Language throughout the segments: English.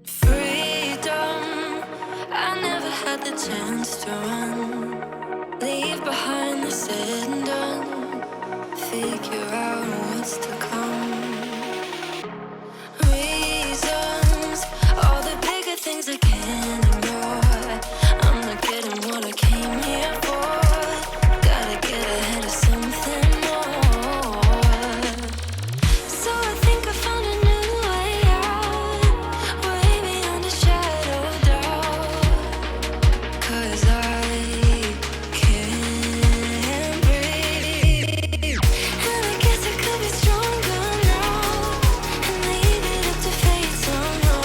Freedom, I never had the chance to run. Leave behind the said and done. Figure out what's to come. Reasons, all the bigger things I can't ignore. I'm not getting what I came here for. Gotta get ahead of something more. So I think I found a new way out, way beyond a shadow of doubt. 'Cause I can't breathe, and I guess I could be stronger now and leave it up to fate somehow.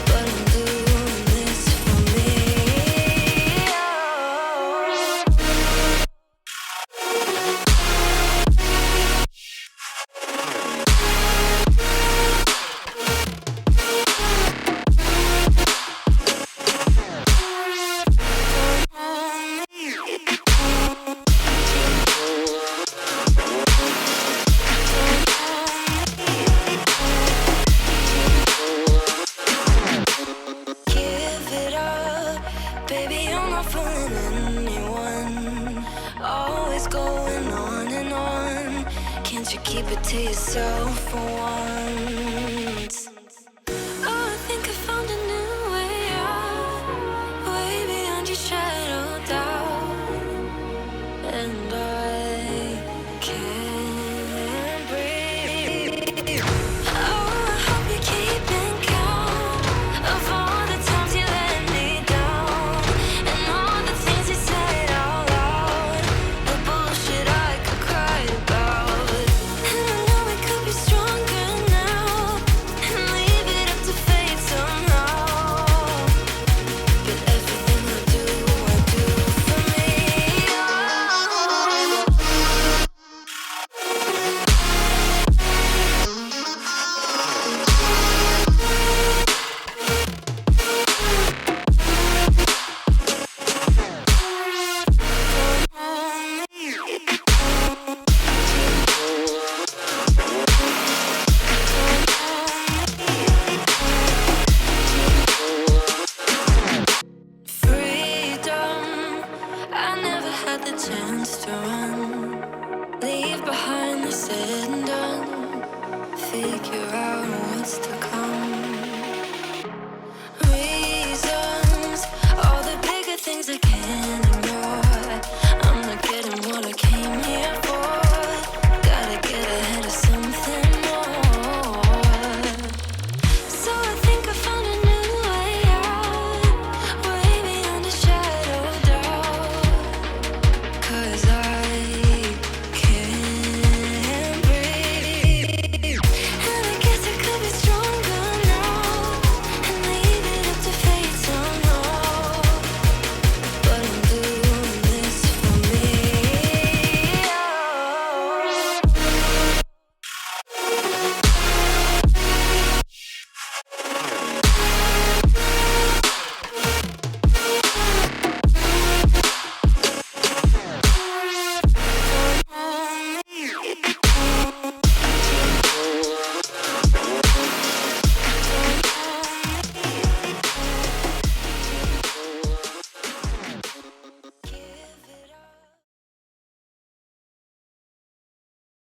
But I'm doing this for me. Give it up, baby, I'm not fooling anyone. Always going on and on. Can't you keep it to yourself for once?